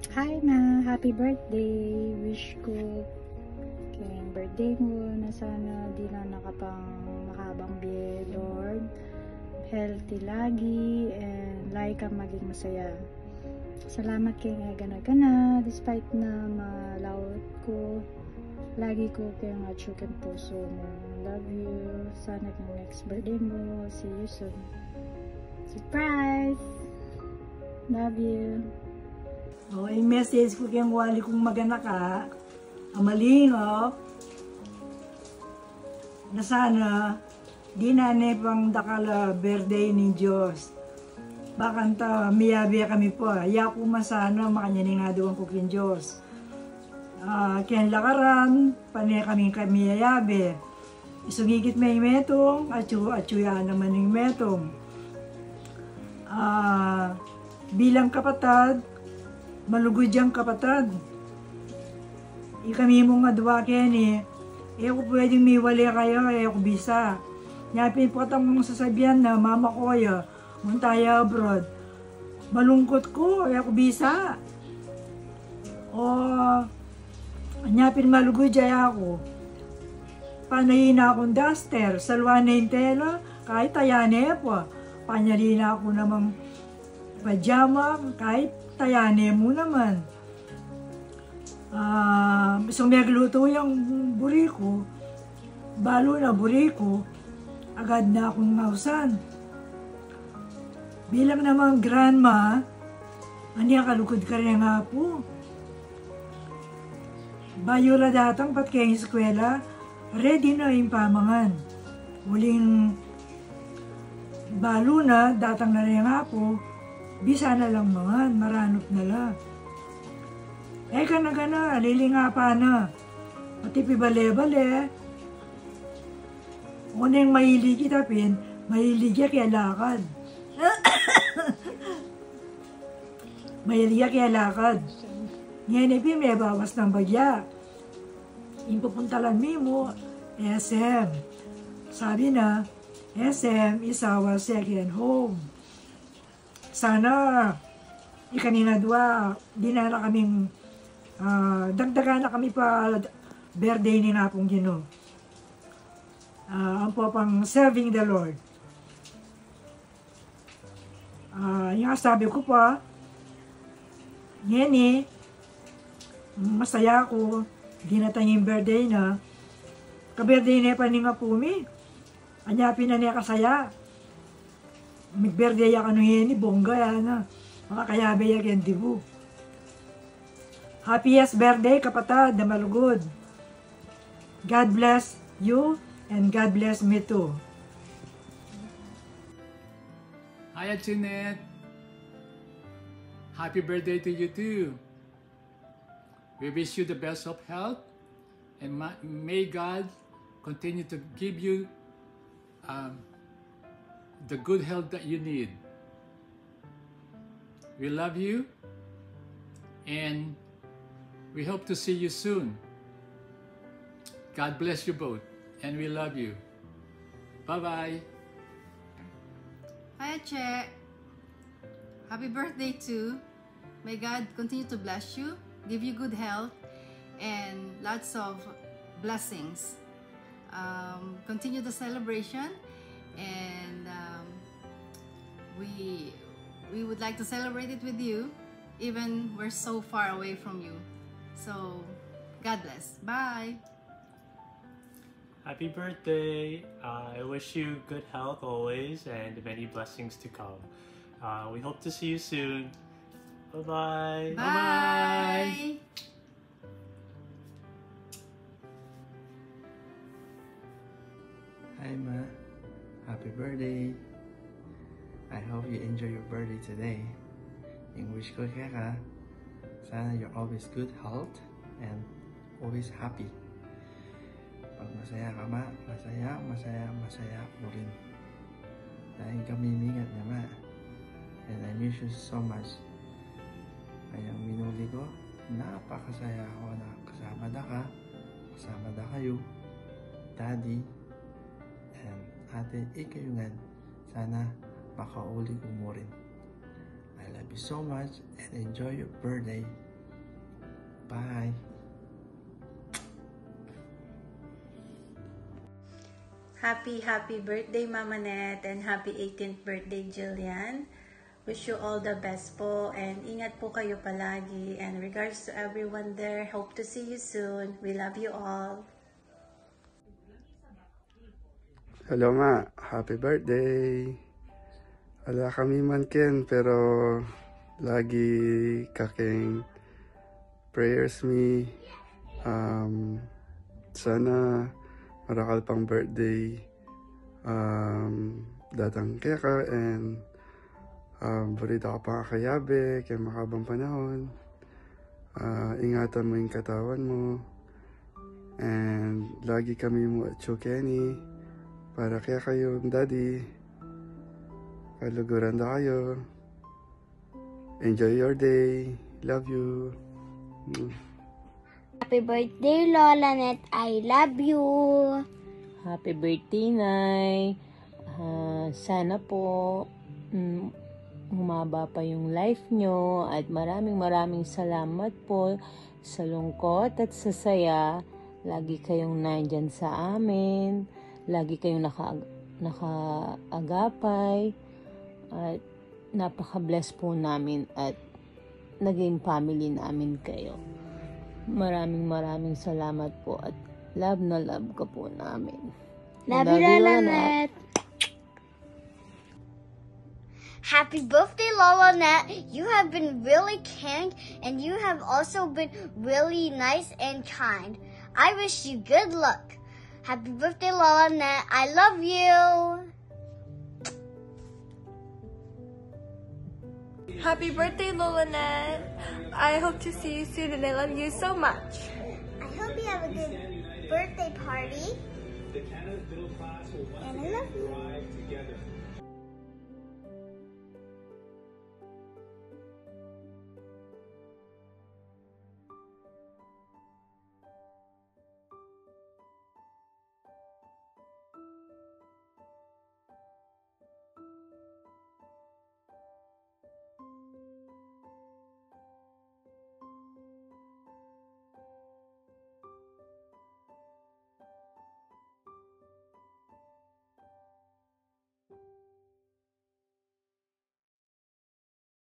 Hi ma, happy birthday. Wish ko kayong birthday mo na sana di na makabang biye, Lord. Healthy lagi and like kang maging masaya. Salamat kayong agana-gana despite na malawot ko. Lagi ko kayong atsuk ang puso mo. Love you. Sana kayong next birthday mo. See you soon. Surprise! Love you. Okay, message ko kayong wali kong magana ka. Amalino. Na sana di na pang dakala birthday ni Diyos. Bakanta miyabi kami po. Yaku masana makanyaning aduan ko kin Diyos. Kian lakaran, panay kami yayabi. Isugigit may metong, atsuya naman yung metong. Bilang kapatad, malugod yung kapatad. Kami mong adwa ken ko pwedeng miwali kayo, ko bisa. Nyapin po katang mong sasabihan na mama ko muntaya abroad. Malungkot ko, ko bisa. Nyapin malugod ako. Panayin akong duster, salwa na yung tela, kahit ayane po. Panyalina ako namang pajama, kahit tayane mo naman. Sumegluto yung buriko, balo na buriko, agad na akong ngausan. Bilang namang grandma, aniya kalukod ka rin nga po. Bayura datang pat kayong eskwela, ready na yung pamangan. Huling balo na, datang na rin nga po, bisa na lang mangan, maranop na lang. Kana, lilinga pa na. Pati pibale-bale. Unang mahiligi tapin, mahiligi kaya lakad. Mahiligi kaya lakad. Ngayon may bawas ng bagya. Ipupuntalan mo, SM. Sabi na, SM is our second home. Sana, kanina dua, di na kaming, dagdagan na kami pa birthday ni Napong Gino. Ang po pang serving the Lord. Yung sabi ko pa, ngayon masaya ako, di na tayong birthday na. Ka-birthday na pa ni nga po mi. Anyapin na niya kasaya. Mag-birthday ako nung yun, bongga yan. Makakayabe yan, dibu. Happiest birthday, kapatad, na malugod. God bless you, and God bless me too. Hi, Jeanette. Happy birthday to you too. We wish you the best of health, and may God continue to give you the good health that you need. We love you, and we hope to see you soon. God bless you both, and we love you. Bye-bye. Hi, Che. Happy birthday too. May God continue to bless you, give you good health, and lots of blessings. Continue the celebration, and we would like to celebrate it with you, even we're so far away from you. So, God bless. Bye. Happy birthday. I wish you good health always and many blessings to come. We hope to see you soon. Bye-bye. Bye. Hi Ma, happy birthday. I hope you enjoy your birthday today. Yung wish ko kaya ka, sana you're always good health and always happy. Pag masaya ka Ma, masaya mo rin. Dahil kami mingat niya Ma. And I miss you so much. Kayang minuli ko, napakasaya ako na kasama da kayo, Daddy, and Ate Ikayungan. Sana makauli ko mo rin. I love you so much and enjoy your birthday. Bye. Happy birthday, Mama Net, and happy 18th birthday, Jillian. Wish you all the best po, and ingat po kayo palagi. And regards to everyone there, hope to see you soon. We love you all. Hello ma, happy birthday. Wala kami man Ken, pero lagi kaking prayers me. Sana marakal pang birthday datang kaya ka, and burita ka pa kakayabe kaya makabang panahon. Ingatan mo yung katawan mo, and lagi kami mo at Chokeni para kaya kayo daddy kaluguran na kayo. Enjoy your day, love you. Happy birthday, Lola Net. I love you. Happy birthday, Nay. Sana po humaba pa yung life nyo, at maraming salamat po sa lungkot at sa saya. Lagi kayong nandyan sa amin. Lagi kayong nakaagapay. At napaka-bless po namin at naging family namin kayo. Maraming salamat po, at love na love ka po namin. Love you, Lola Net. Happy birthday, Lola Net. You have been really kind, and you have also been really nice and kind. I wish you good luck. Happy birthday, Lola Net. I love you. Happy birthday, Lola Net. I hope to see you soon, and I love you so much. I hope you have a good birthday party. And I love you.